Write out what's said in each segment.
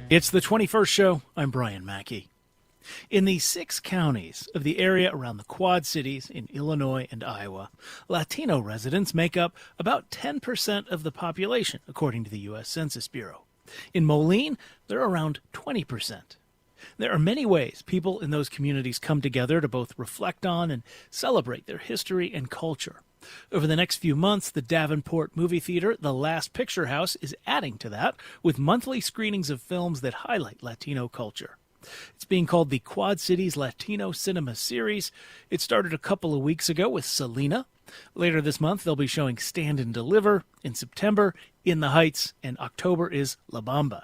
It's the 21st show. I'm Brian Mackey. In the 6 counties of the area around the Quad Cities in Illinois and Iowa, Latino residents make up about 10% of the population, according to the U.S. Census Bureau. In Moline, they're around 20%. There are many ways people in those communities come together to both reflect on and celebrate their history and culture. Over the next few months, the Davenport movie theater, The Last Picture House, is adding to that with monthly screenings of films that highlight Latino culture. It's being called the Quad Cities Latino Cinema Series. It started a couple of weeks ago with Selena. Later this month, they'll be showing Stand and Deliver. In September, In the Heights, and October is La Bamba.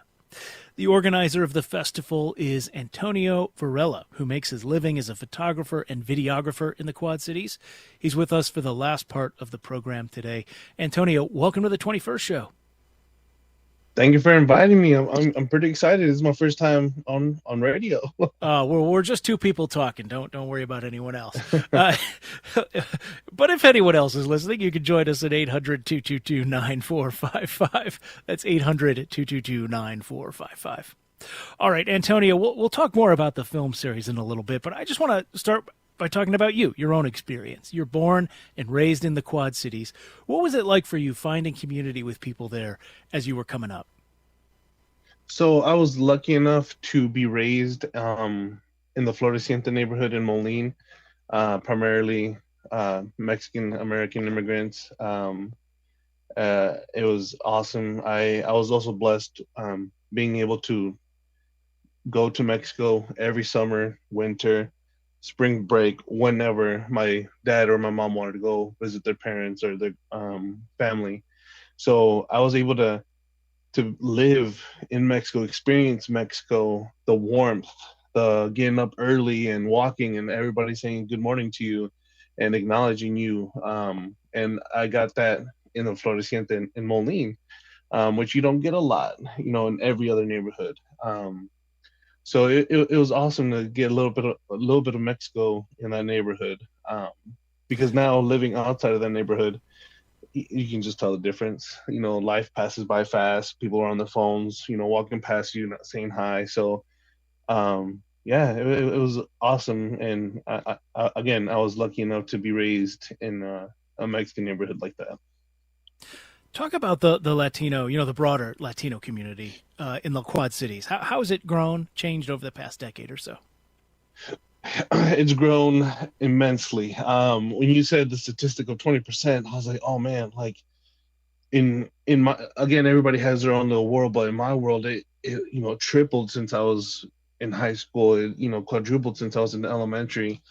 The organizer of the festival is Antonio Varela, who makes his living as a photographer and videographer in the Quad Cities. He's with us for the last part of the program today. Antonio, welcome to the 21st show. Thank you for inviting me. I'm pretty excited. This is my first time on radio. We're just two people talking. Don't worry about anyone else. But if anyone else is listening, you can join us at 800-222-9455. That's 800-222-9455. All right, Antonio, we'll talk more about the film series in a little bit, but I just want to start by talking about you, your own experience. You're born and raised in the Quad Cities. What was it like for you finding community with people there as you were coming up? So I was lucky enough to be raised in the Floreciente neighborhood in Moline, primarily Mexican American immigrants. It was awesome. I was also blessed being able to go to Mexico every summer, winter, spring break, whenever my dad or my mom wanted to go visit their parents or their family. So I was able to live in Mexico, experience Mexico, the warmth, the getting up early and walking and everybody saying good morning to you and acknowledging you. And I got that in the Floreciente in Moline, which you don't get a lot, in every other neighborhood. So it was awesome to get a little bit of Mexico in that neighborhood, because now living outside of that neighborhood, you can just tell the difference. Life passes by fast. People are on their phones, walking past you, not saying hi. So yeah, it was awesome. And again, I was lucky enough to be raised in a Mexican neighborhood like that. Talk about the Latino, the broader Latino community in the Quad Cities. How has it grown, changed over the past decade or so? It's grown immensely. When you said the statistic of 20%, I was like, oh man, like in my, again, everybody has their own little world, but in my world, it tripled since I was in high school. It quadrupled since I was in elementary.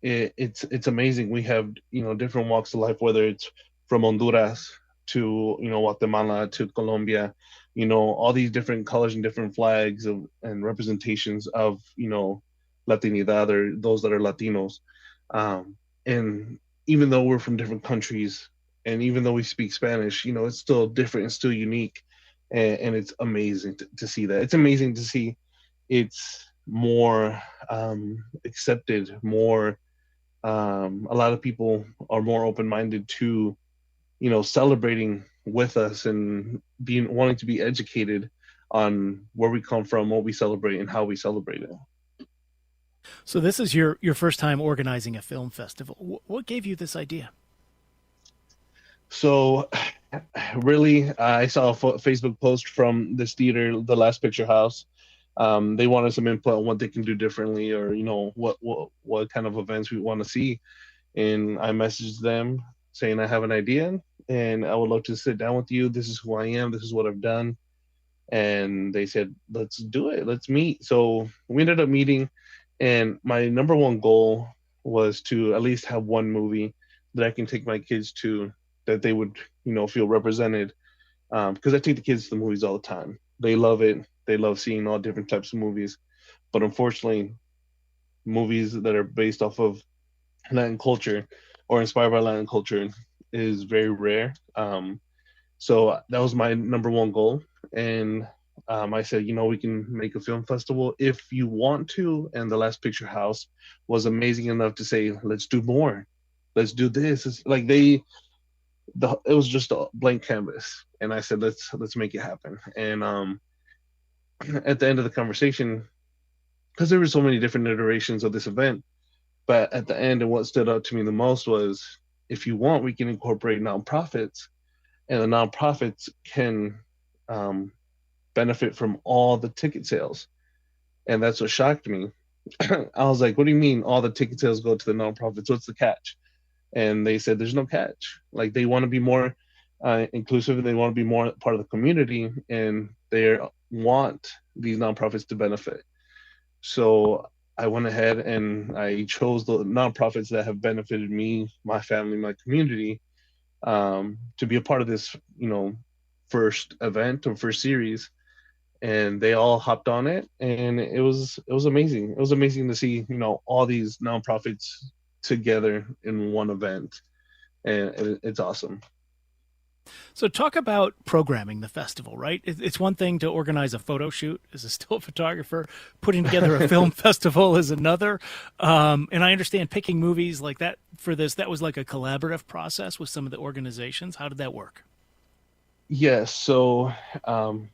It's amazing. We have different walks of life, whether it's from Honduras to Guatemala to Colombia, all these different colors and different flags and representations of Latinidad, or those that are Latinos. And even though we're from different countries, and even though we speak Spanish, it's still different and still unique, and it's amazing to see that. It's amazing to see it's more accepted, more. A lot of people are more open-minded to celebrating with us and wanting to be educated on where we come from, what we celebrate, and how we celebrate it. So this is your first time organizing a film festival. What gave you this idea? So really, I saw a Facebook post from this theater, The Last Picture House. They wanted some input on what they can do differently, or what kind of events we want to see. And I messaged them saying I have an idea and I would love to sit down with you. This is who I am. This is what I've done. And they said, let's do it. Let's meet. So we ended up meeting, and my number one goal was to at least have one movie that I can take my kids to, that they would, feel represented. Because I take the kids to the movies all the time. They love it. They love seeing all different types of movies. But unfortunately, movies that are based off of Latin culture or inspired by Latin culture is very rare. So that was my number one goal. And I said, we can make a film festival if you want to. And The Last Picture House was amazing enough to say, let's do more. Let's do this. It's like it was just a blank canvas. And I said, let's make it happen. And at the end of the conversation, because there were so many different iterations of this event, but at the end, and what stood out to me the most was, if you want, we can incorporate nonprofits, and the nonprofits can um, benefit from all the ticket sales. And that's what shocked me. I was like, what do you mean all the ticket sales go to the nonprofits? What's the catch? And they said there's no catch. Like, they want to be more inclusive, and they want to be more part of the community, and they want these nonprofits to benefit. So I went ahead and I chose the nonprofits that have benefited me, my family, my community, to be a part of this, first event or first series. And they all hopped on it, and it was amazing. It was amazing to see, all these nonprofits together in one event, and it's awesome. So talk about programming the festival, right? It's one thing to organize a photo shoot as a still photographer. Putting together a film festival is another. And I understand picking movies like that for this, that was like a collaborative process with some of the organizations. How did that work? Yes, so not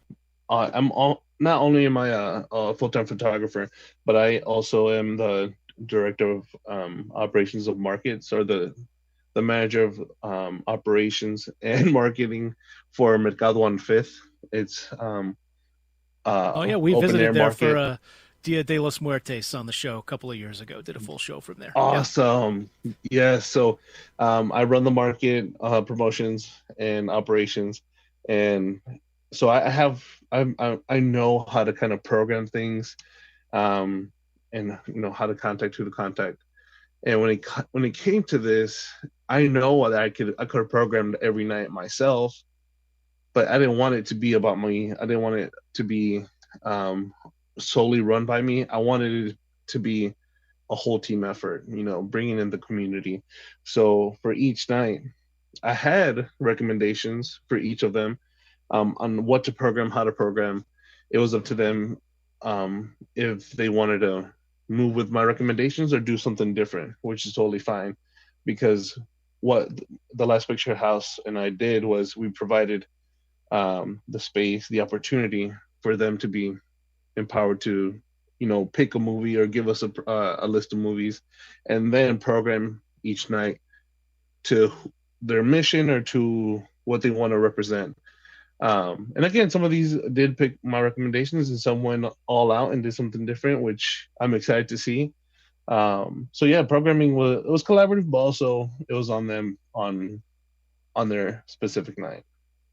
only am I a full-time photographer, but I also am the director of operations of markets, or the manager of operations and marketing for Mercado on Fifth. It's Oh, yeah. We open visited air there for market. Dia de los Muertes on the show a couple of years ago. Did a full show from there. Yeah. Awesome. Yeah. So I run the market promotions and operations, and so I know how to kind of program things, um, and how to contact who to contact. And when it came to this, I know that I could have programmed every night myself, but I didn't want it to be about me. I didn't want it to be um, solely run by me. I wanted it to be a whole team effort, bringing in the community. So for each night, I had recommendations for each of them, on what to program, how to program. It was up to them, if they wanted to move with my recommendations or do something different, which is totally fine. Because what the last picture house and I did was we provided the space, the opportunity for them to be empowered to, pick a movie or give us a list of movies, and then program each night to their mission or to what they want to represent. And again, some of these did pick my recommendations, and some went all out and did something different, which I'm excited to see. So yeah, programming was collaborative, but also it was on them on their specific night.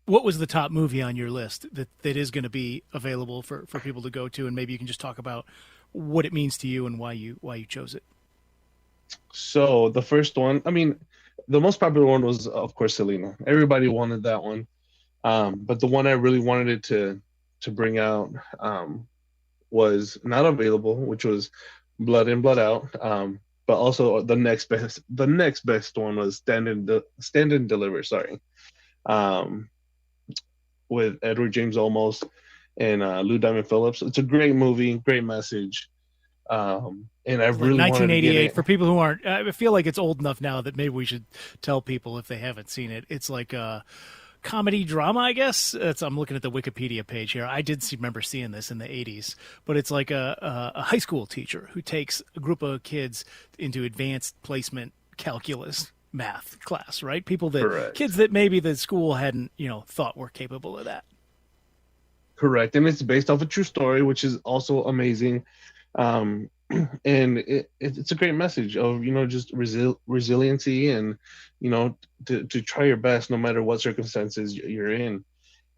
What was the top movie on your list that is going to be available for people to go to? And maybe you can just talk about what it means to you and why you chose it. So the first one, I mean, the most popular one was, of course, Selena. Everybody wanted that one. But the one I really wanted it to bring out, was not available, which was Blood In, Blood Out. But also the next best one was Stand and Deliver. Sorry, um, with Edward James Olmos and Lou Diamond Phillips. It's a great movie, great message, and I It's like really wanted to get 1988 it. for people who aren't. I feel like it's old enough now that maybe we should tell people if they haven't seen it. It's like a comedy drama, I guess. I'm looking at the Wikipedia page here. I did remember seeing this in the 80s, but it's like a high school teacher who takes a group of kids into advanced placement calculus math class, right? Kids Correct. that maybe the school hadn't, thought were capable of that. Correct, and it's based off a true story, which is also amazing. Um, and it's a great message of, just resiliency, and to try your best no matter what circumstances you're in.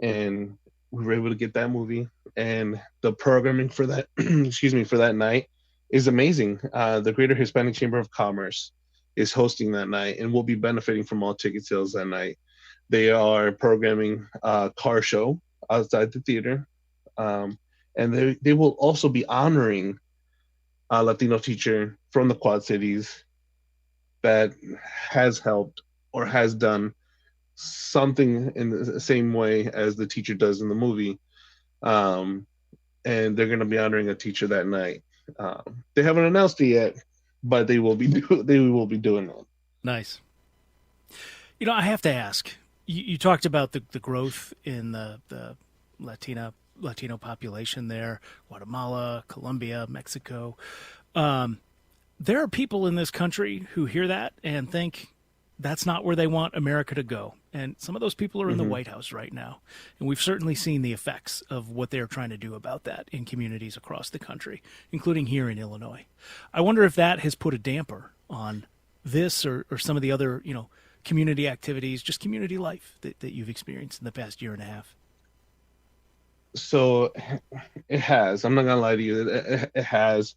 And we were able to get that movie, and the programming for that excuse me, for that night is amazing. The Greater Hispanic Chamber of Commerce is hosting that night, and we'll be benefiting from all ticket sales that night. They are programming a car show outside the theater, um, and they will also be honoring a Latino teacher from the Quad Cities that has helped or has done something in the same way as the teacher does in the movie. Um, and they're going to be honoring a teacher that night. They haven't announced it yet, but they will be doing it. Nice. I have to ask. You talked about the growth in the Latina Latino population there, Guatemala, Colombia, Mexico. There are people in this country who hear that and think that's not where they want America to go. And some of those people are in the White House right now. And we've certainly seen the effects of what they're trying to do about that in communities across the country, including here in Illinois. I wonder if that has put a damper on this or some of the other, community activities, just community life that you've experienced in the past year and a half. So it has. I'm not gonna lie to you. It has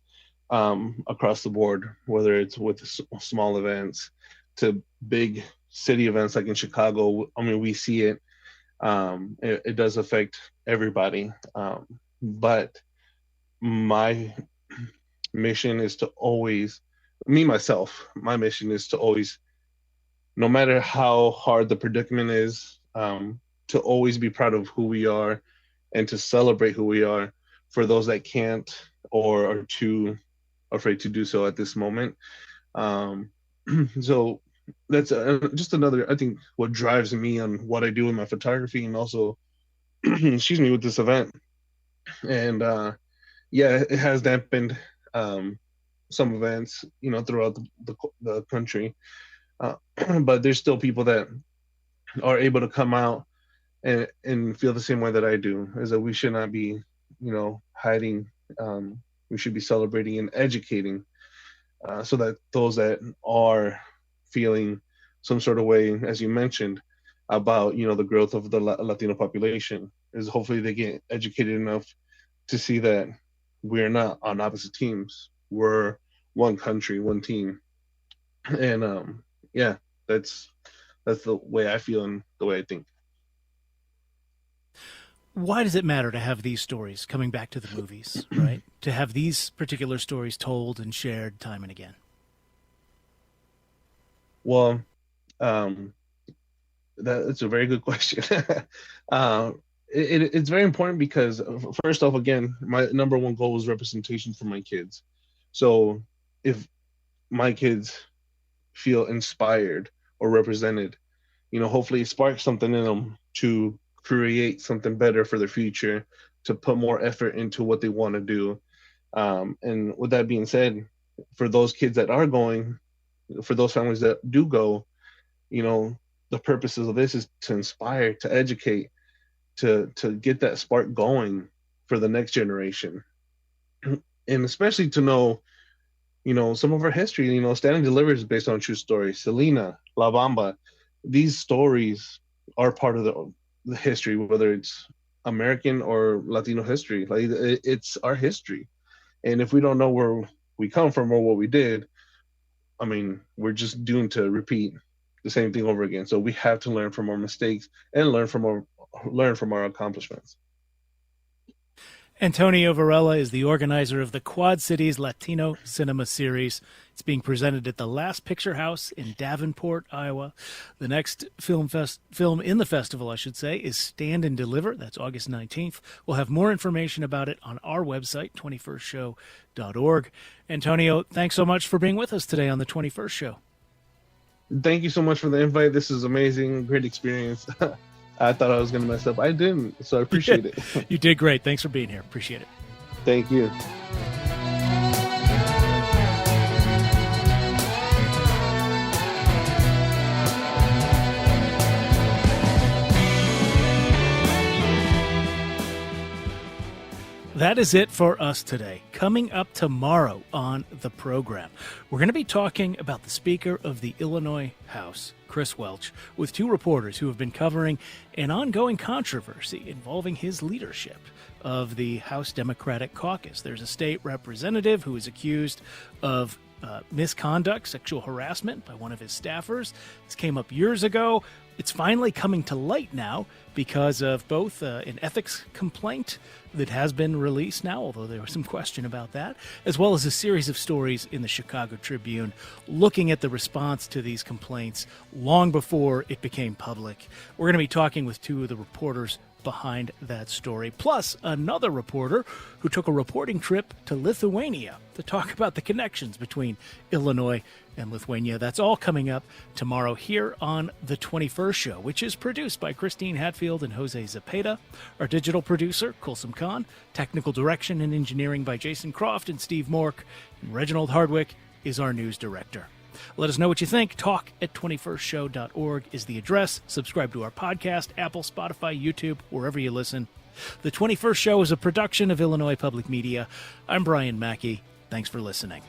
across the board, whether it's with small events to big city events like in Chicago. I mean, we see it. It does affect everybody. But my mission is to always, my mission is to always, no matter how hard the predicament is, to always be proud of who we are and to celebrate who we are for those that can't or are too afraid to do so at this moment. So that's just another, I think, what drives me on what I do in my photography and also, excuse me, with this event. And yeah, it has dampened some events, throughout the country. But there's still people that are able to come out and feel the same way that I do, is that we should not be, hiding. We should be celebrating and educating so that those that are feeling some sort of way, as you mentioned, about, the growth of the Latino population, is hopefully they get educated enough to see that we're not on opposite teams. We're one country, one team. And yeah, that's the way I feel and the way I think. Why does it matter to have these stories coming back to the movies, right? To have these particular stories told and shared time and again? Well, that's a very good question. It's very important because, first off, again, my number one goal was representation for my kids. So if my kids feel inspired or represented, hopefully it sparks something in them to create something better for their future, to put more effort into what they want to do. And with that being said, for those kids that are going, for those families that do go, the purposes of this is to inspire, to educate, to get that spark going for the next generation. And especially to know, some of our history. Stand and Deliver is based on true stories. Selena, La Bamba, these stories are part of the history, whether it's American or Latino history. Like, it's our history. And if we don't know where we come from or what we did, I mean, we're just doomed to repeat the same thing over again. So we have to learn from our mistakes and learn from our accomplishments. Antonio Varela is the organizer of the Quad Cities Latino Cinema Series. It's being presented at the Last Picture House in Davenport, Iowa. The next film in the festival, I should say, is Stand and Deliver. That's August 19th. We'll have more information about it on our website, 21stshow.org. Antonio, thanks so much for being with us today on the 21st Show. Thank you so much for the invite. This is amazing. Great experience. I thought I was going to mess up. I didn't, so I appreciate it. You did great. Thanks for being here. Appreciate it. Thank you. That is it for us today. Coming up tomorrow on the program, we're going to be talking about the Speaker of the Illinois House, Chris Welch, with two reporters who have been covering an ongoing controversy involving his leadership of the House Democratic Caucus. There's a state representative who is accused of misconduct, sexual harassment by one of his staffers. This came up years ago. It's finally coming to light now because of both an ethics complaint that has been released now, although there was some question about that, as well as a series of stories in the Chicago Tribune looking at the response to these complaints long before it became public. We're going to be talking with two of the reporters behind that story, plus another reporter who took a reporting trip to Lithuania to talk about the connections between Illinois and Lithuania. That's all coming up tomorrow here on The 21st Show, which is produced by Christine Hatfield and Jose Zepeda. Our digital producer, Kulsum Khan. Technical direction and engineering by Jason Croft and Steve Mork. And Reginald Hardwick is our news director. Let us know what you think. Talk@21stshow.org is the address. Subscribe to our podcast, Apple, Spotify, YouTube, wherever you listen. The 21st Show is a production of Illinois Public Media. I'm Brian Mackey. Thanks for listening.